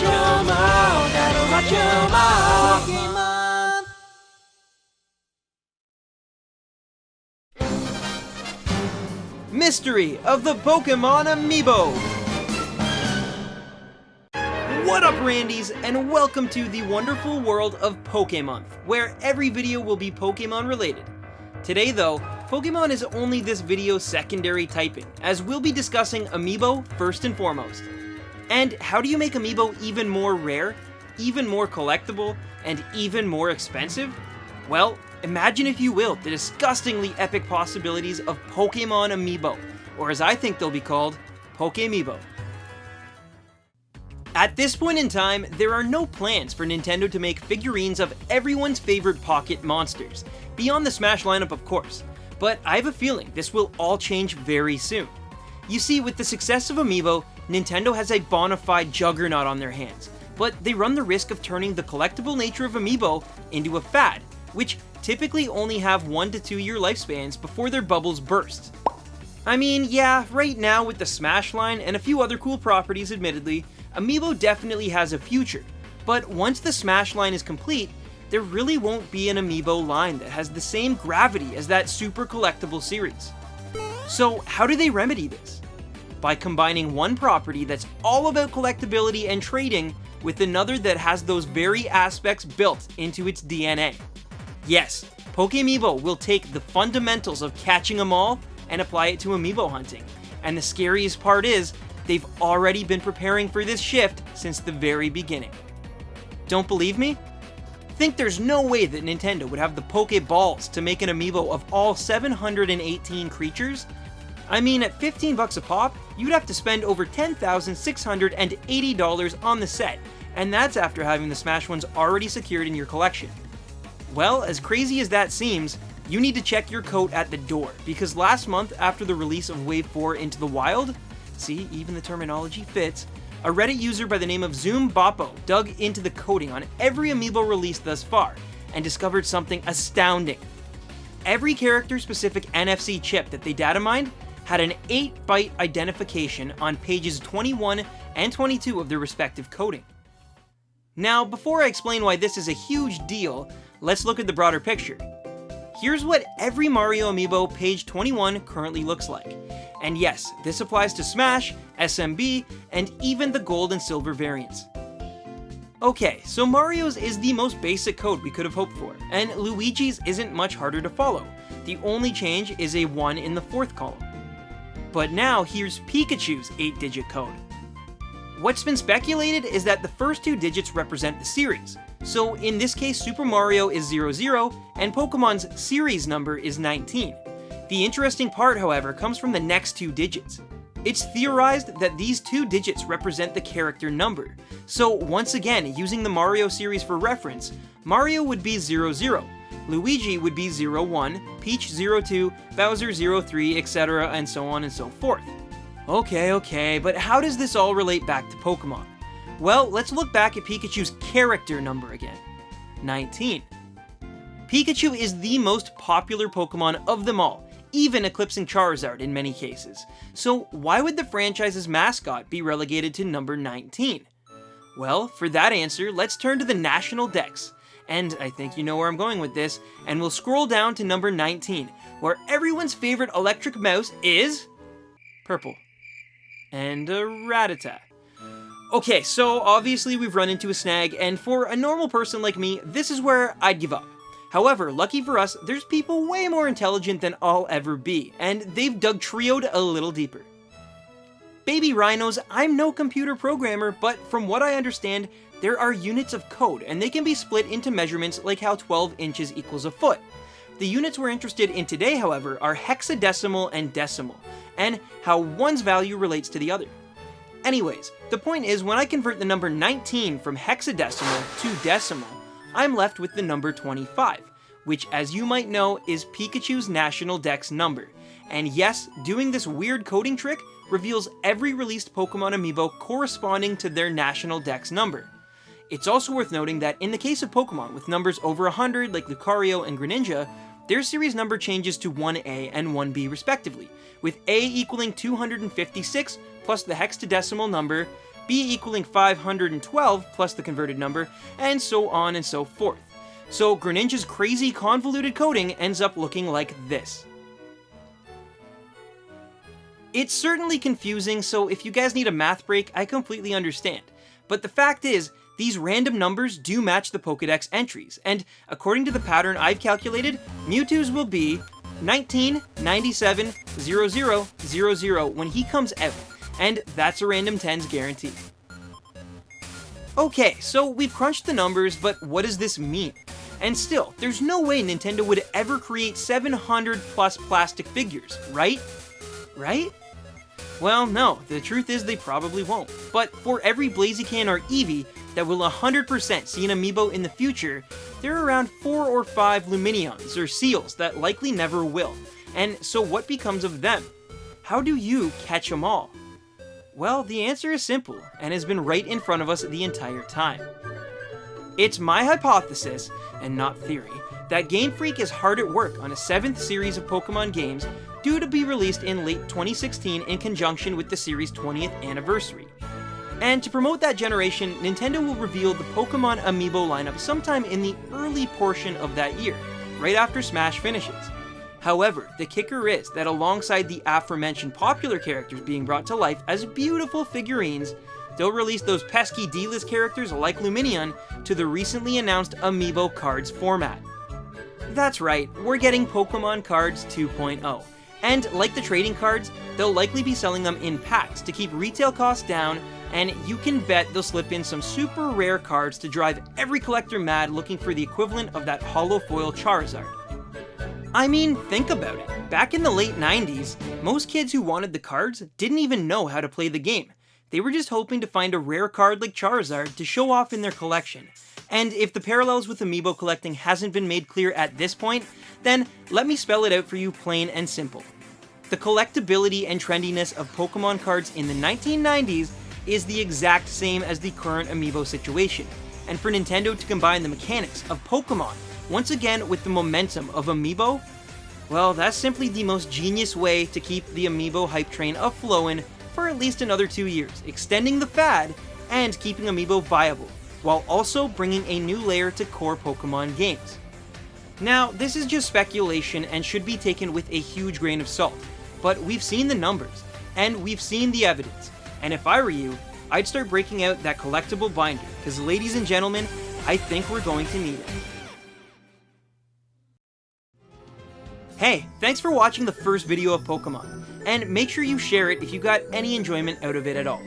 watch 'em all, gotta watch 'em all. Pokemon. Mystery of the Pokémon Amiibo! What up, Randies, and welcome to the wonderful world of Pokémon, where every video will be Pokémon related. Today though, Pokémon is only this video's secondary typing, as we'll be discussing Amiibo first and foremost. And how do you make Amiibo even more rare, even more collectible, and even more expensive? Well, imagine if you will, the disgustingly epic possibilities of Pokémon Amiibo, or as I think they'll be called, Pokémiibo. At this point in time, there are no plans for Nintendo to make figurines of everyone's favorite pocket monsters, beyond the Smash lineup of course, but I have a feeling this will all change very soon. You see, with the success of Amiibo, Nintendo has a bona fide juggernaut on their hands, but they run the risk of turning the collectible nature of Amiibo into a fad, which typically only have 1 to 2 year lifespans before their bubbles burst. I mean, yeah, right now with the Smash line and a few other cool properties admittedly, Amiibo definitely has a future, but once the Smash line is complete, there really won't be an Amiibo line that has the same gravity as that super collectible series. So how do they remedy this? By combining one property that's all about collectability and trading with another that has those very aspects built into its DNA. Yes, Pokémiibo will take the fundamentals of catching them all and apply it to Amiibo hunting. And the scariest part is, they've already been preparing for this shift since the very beginning. Don't believe me? Think there's no way that Nintendo would have the Pokeballs to make an Amiibo of all 718 creatures? I mean, at $15 a pop, you'd have to spend over $10,680 on the set, and that's after having the Smash ones already secured in your collection. Well, as crazy as that seems, you need to check your coat at the door, because last month after the release of Wave 4 into the wild, see, even the terminology fits, a Reddit user by the name of ZoomBoppo dug into the coding on every Amiibo released thus far, and discovered something astounding. Every character-specific NFC chip that they data mined had an 8-byte identification on pages 21 and 22 of their respective coding. Now, before I explain why this is a huge deal, let's look at the broader picture. Here's what every Mario Amiibo page 21 currently looks like. And yes, this applies to Smash, SMB, and even the gold and silver variants. Okay, so Mario's is the most basic code we could have hoped for, and Luigi's isn't much harder to follow. The only change is a 1 in the 4th column. But now here's Pikachu's 8-digit code. What's been speculated is that the first 2 digits represent the series. So in this case, Super Mario is 00, and Pokemon's series number is 19. The interesting part, however, comes from the next 2 digits. It's theorized that these 2 digits represent the character number. So once again, using the Mario series for reference, Mario would be 00, Luigi would be 01, Peach 02, Bowser 03, etc., and so on and so forth. Okay, but how does this all relate back to Pokemon? Well, let's look back at Pikachu's character number again. 19. Pikachu is the most popular Pokemon of them all, even eclipsing Charizard in many cases. So why would the franchise's mascot be relegated to number 19? Well, for that answer, let's turn to the National Dex. And I think you know where I'm going with this, and we'll scroll down to number 19, where everyone's favorite electric mouse is purple. And a Rattata. Okay, so obviously we've run into a snag, and for a normal person like me, this is where I'd give up. However, lucky for us, there's people way more intelligent than I'll ever be, and they've dug trioed a little deeper. Baby rhinos, I'm no computer programmer, but from what I understand, there are units of code, and they can be split into measurements like how 12 inches equals a foot. The units we're interested in today, however, are hexadecimal and decimal, and how one's value relates to the other. Anyways, the point is, when I convert the number 19 from hexadecimal to decimal, I'm left with the number 25, which, as you might know, is Pikachu's National Dex number. And yes, doing this weird coding trick reveals every released Pokemon Amiibo corresponding to their National Dex number. It's also worth noting that in the case of Pokemon with numbers over 100 like Lucario and Greninja, their series number changes to 1A and 1B respectively, with A equaling 256 plus the hexadecimal number, B equaling 512 plus the converted number, and so on and so forth. So Greninja's crazy convoluted coding ends up looking like this. It's certainly confusing, so if you guys need a math break, I completely understand. But the fact is, these random numbers do match the Pokédex entries, and according to the pattern I've calculated, Mewtwo's will be 19970000 when he comes out, and that's a RandomTens guarantee. Okay, so we've crunched the numbers, but what does this mean? And still, there's no way Nintendo would ever create 700 plus plastic figures, right? Right? Well, no, the truth is they probably won't. But for every Blaziken or Eevee that will 100% see an Amiibo in the future, there are around 4 or 5 Luminions or Seals that likely never will. And so what becomes of them? How do you catch them all? Well, the answer is simple, and has been right in front of us the entire time. It's my hypothesis, and not theory, that Game Freak is hard at work on a 7th series of Pokemon games due to be released in late 2016 in conjunction with the series' 20th anniversary. And to promote that generation, Nintendo will reveal the Pokémon Amiibo lineup sometime in the early portion of that year, right after Smash finishes. However, the kicker is that alongside the aforementioned popular characters being brought to life as beautiful figurines, they'll release those pesky D-list characters like Luminion to the recently announced Amiibo Cards format. That's right, we're getting Pokemon Cards 2.0. And like the trading cards, they'll likely be selling them in packs to keep retail costs down, and you can bet they'll slip in some super rare cards to drive every collector mad looking for the equivalent of that holo foil Charizard. I mean, think about it. Back in the late 90s, most kids who wanted the cards didn't even know how to play the game. They were just hoping to find a rare card like Charizard to show off in their collection. And if the parallels with Amiibo collecting hasn't been made clear at this point, then let me spell it out for you plain and simple. The collectability and trendiness of Pokemon cards in the 1990s is the exact same as the current Amiibo situation, and for Nintendo to combine the mechanics of Pokemon once again with the momentum of Amiibo, well, that's simply the most genius way to keep the Amiibo hype train a-flowin' for at least another 2 years, extending the fad and keeping Amiibo viable, while also bringing a new layer to core Pokemon games. Now, this is just speculation and should be taken with a huge grain of salt, but we've seen the numbers, and we've seen the evidence, and if I were you, I'd start breaking out that collectible binder, because ladies and gentlemen, I think we're going to need it. Hey, thanks for watching the first video of Pokemon, and make sure you share it if you got any enjoyment out of it at all.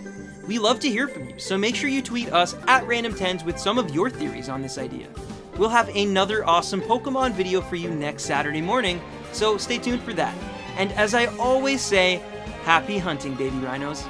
We love to hear from you, so make sure you tweet us at RandomTens with some of your theories on this idea. We'll have another awesome Pokemon video for you next Saturday morning, so stay tuned for that. And as I always say, happy hunting, baby rhinos.